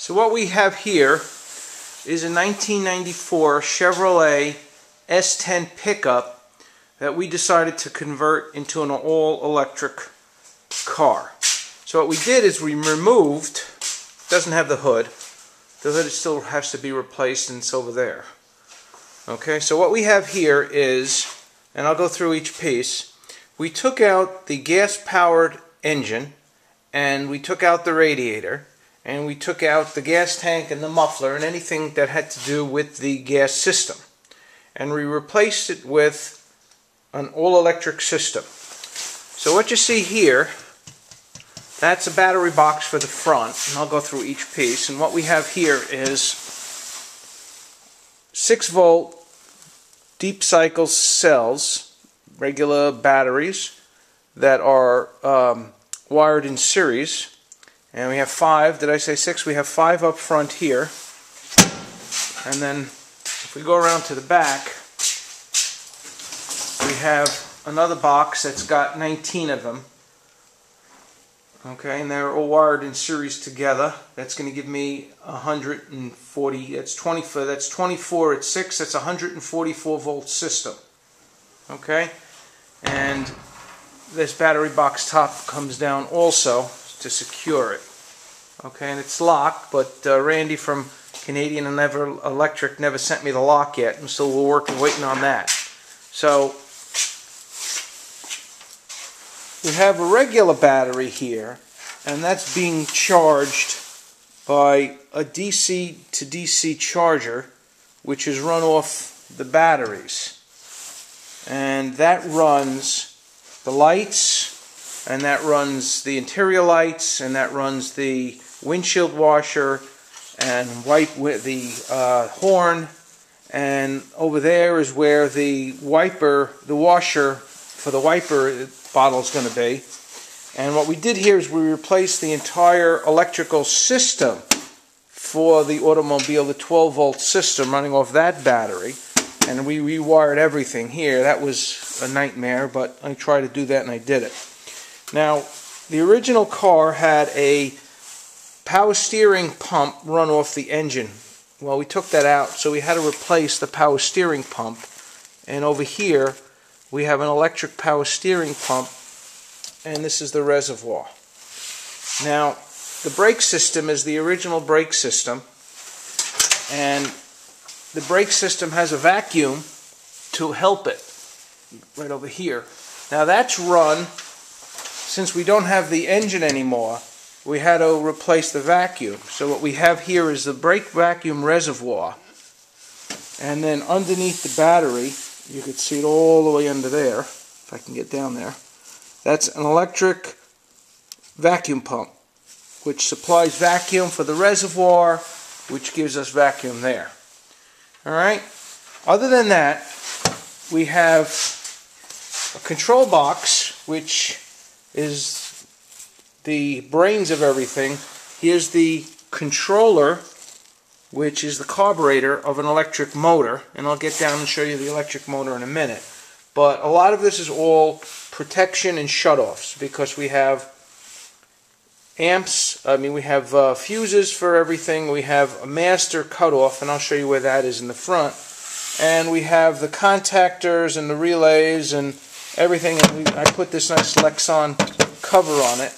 So what we have here is a 1994 Chevrolet S10 pickup that we decided to convert into an all-electric car. So what we did is we removed, doesn't have the hood still has to be replaced, and it's over there. Okay, so what we have here is, and I'll go through each piece, we took out the gas-powered engine, and we took out the radiator, and we took out the gas tank and the muffler and anything that had to do with the gas system. And we replaced it with an all-electric system. So what you see here, that's a battery box for the front, and I'll go through each piece. And what we have here is 6-volt deep cycle cells, regular batteries that are wired in series. And we have 5, did I say 6? We have 5 up front here. And then if we go around to the back, we have another box that's got 19 of them. Okay, and they're all wired in series together. That's going to give me 140, that's 24 at 6, that's a 144 volt system. Okay, and this battery box top comes down also to secure it. Okay, and it's locked, but Randy from Canadian and Electric never sent me the lock yet, and so we're waiting on that. So we have a regular battery here, and that's being charged by a DC to DC charger, which is run off the batteries. And that runs the lights, and that runs the interior lights, and that runs the windshield washer, and wipe with the horn, and over there is where the wiper, the washer for the wiper bottle is going to be. And what we did here is we replaced the entire electrical system for the automobile, the 12-volt system running off that battery, and we rewired everything here. That was a nightmare, but I tried to do that and I did it. Now, the original car had a power steering pump run off the engine. Well, we took that out, so we had to replace the power steering pump. And over here, we have an electric power steering pump, and this is the reservoir. Now, the brake system is the original brake system, and the brake system has a vacuum to help it, right over here. Now that's run, since we don't have the engine anymore, we had to replace the vacuum. So what we have here is the brake vacuum reservoir, and then underneath the battery, you can see it all the way under there, if I can get down there, that's an electric vacuum pump, which supplies vacuum for the reservoir, which gives us vacuum there. Alright, other than that, we have a control box, which is the brains of everything. Here's the controller, which is the carburetor of an electric motor, and I'll get down and show you the electric motor in a minute. But a lot of this is all protection and shutoffs, because we have amps, we have fuses for everything, we have a master cutoff, and I'll show you where that is in the front, and we have the contactors and the relays and everything, and I put this nice Lexan cover on it.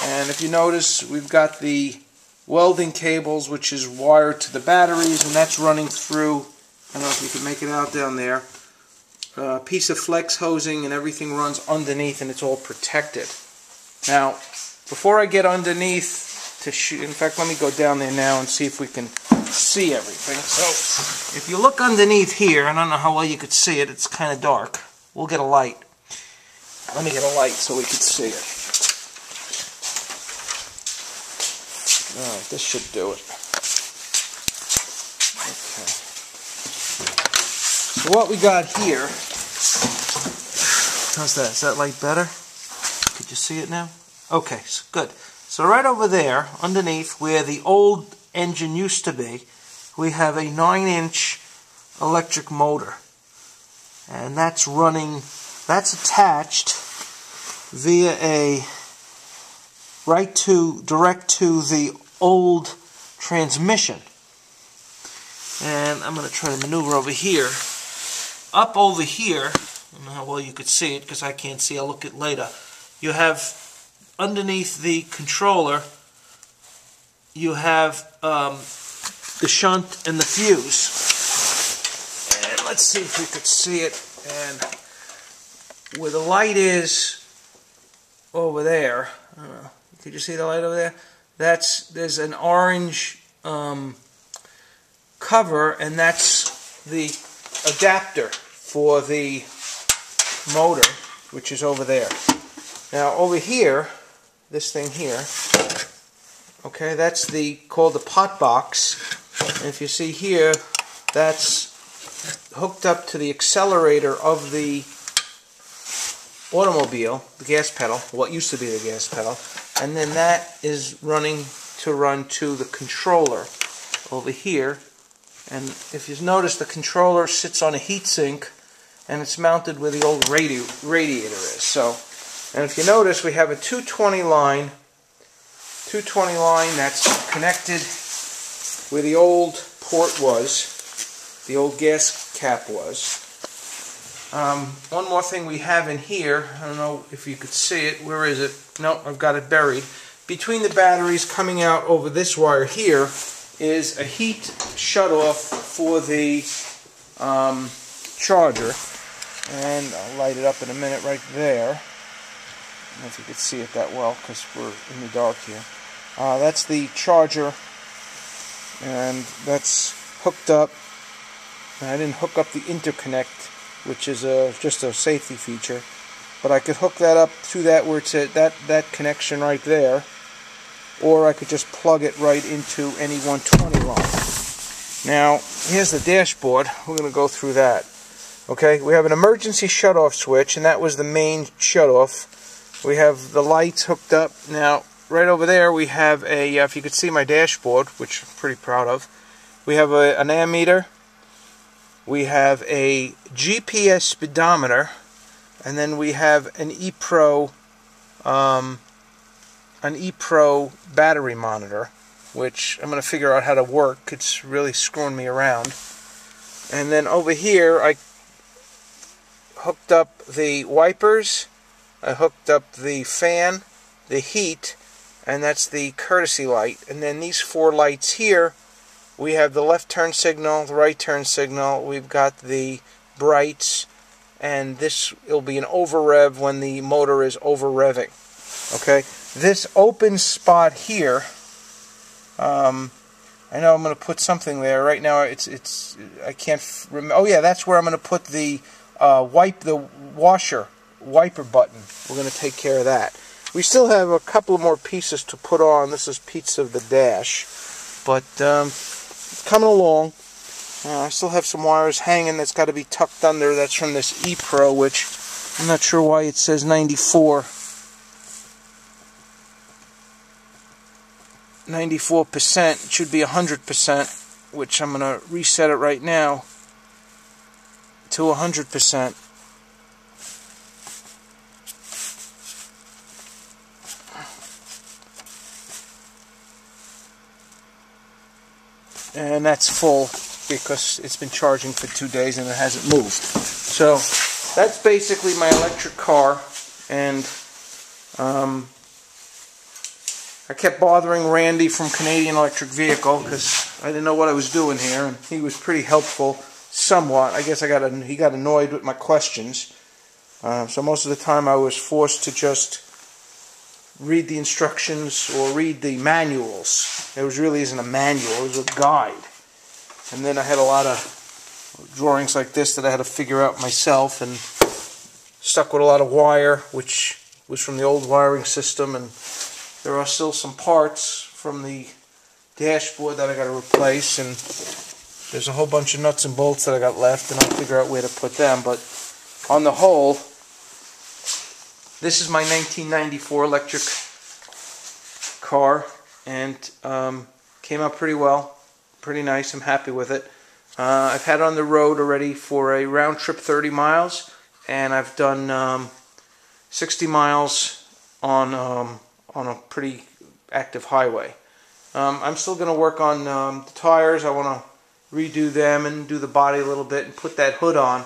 And if you notice, we've got the welding cables, which is wired to the batteries, and that's running through, I don't know if you can make it out down there, a piece of flex hosing, and everything runs underneath, and it's all protected. Now, before I get underneath to shoot, in fact, let me go down there now and see if we can see everything. So, if you look underneath here, I don't know how well you could see it, it's kind of dark. We'll get a light. Let me get a light so we can see it. Alright, this should do it. Okay. So what we got here, how's that? Is that light better? Could you see it now? Okay, so good. So right over there, underneath where the old engine used to be, we have a 9-inch electric motor. And that's running, that's attached via a direct to the old transmission. And I'm going to try to maneuver over here. Up over here, I don't know how well you could see it because I can't see, I'll look at it later. You have underneath the controller, you have the shunt and the fuse. And let's see if we could see it. And where the light is over there, I don't know, could you see the light over there? There's an orange cover, and that's the adapter for the motor, which is over there. Now over here, this thing here, okay, that's called the pot box. And if you see here, that's hooked up to the accelerator of the automobile, the gas pedal, what used to be the gas pedal, and then that is run to the controller over here. And if you notice, the controller sits on a heatsink, and it's mounted where the old radiator is. So, and if you notice, we have a 220 line that's connected where the old port was, the old gas cap was. One more thing we have in here, I don't know if you could see it, where is it? No, I've got it buried. Between the batteries coming out over this wire here is a heat shutoff for the charger. And I'll light it up in a minute right there. I don't know if you can see it that well because we're in the dark here. That's the charger, and that's hooked up. And I didn't hook up the interconnect, which is just a safety feature, but I could hook that up to that where it's at that connection right there, or I could just plug it right into any 120 line. Now here's the dashboard. We're going to go through that. Okay, we have an emergency shutoff switch, and that was the main shutoff. We have the lights hooked up. Now, right over there we have a, if you could see my dashboard, which I'm pretty proud of, we have an ammeter, we have a GPS speedometer, and then we have an ePro battery monitor, which I'm going to figure out how to work. It's really screwing me around. And then over here I hooked up the wipers, I hooked up the fan, the heat, and that's the courtesy light. And then these four lights here, we have the left turn signal, the right turn signal, we've got the brights, and this will be an over rev when the motor is over revving. Okay, this open spot here, I know I'm going to put something there. Right now it's I can't remember. Oh yeah, that's where I'm going to put the washer wiper button. We're going to take care of that. We still have a couple more pieces to put on. This is piece of the dash, but coming along. I still have some wires hanging that's got to be tucked under. That's from this ePro, which I'm not sure why it says 94%. It should be 100%, which I'm going to reset it right now to 100%. And that's full because it's been charging for 2 days and it hasn't moved. So that's basically my electric car, and I kept bothering Randy from Canadian Electric Vehicle because I didn't know what I was doing here, and he was pretty helpful somewhat. I guess he got annoyed with my questions. So most of the time I was forced to just read the instructions or read the manuals. It really isn't a manual, it was a guide. And then I had a lot of drawings like this that I had to figure out myself, and stuck with a lot of wire, which was from the old wiring system, and there are still some parts from the dashboard that I got to replace, and there's a whole bunch of nuts and bolts that I got left, and I'll figure out where to put them. But on the whole, this is my 1994 electric car, and came out pretty well, pretty nice. I'm happy with it. I've had it on the road already for a round trip 30 miles, and I've done 60 miles on a pretty active highway. I'm still going to work on the tires. I want to redo them and do the body a little bit and put that hood on.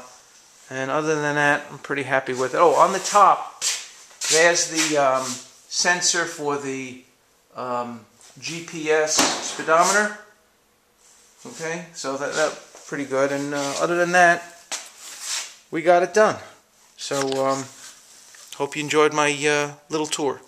And other than that, I'm pretty happy with it. Oh, on the top, there's the sensor for the GPS speedometer. Okay, so that's pretty good. And other than that, we got it done. So, hope you enjoyed my little tour.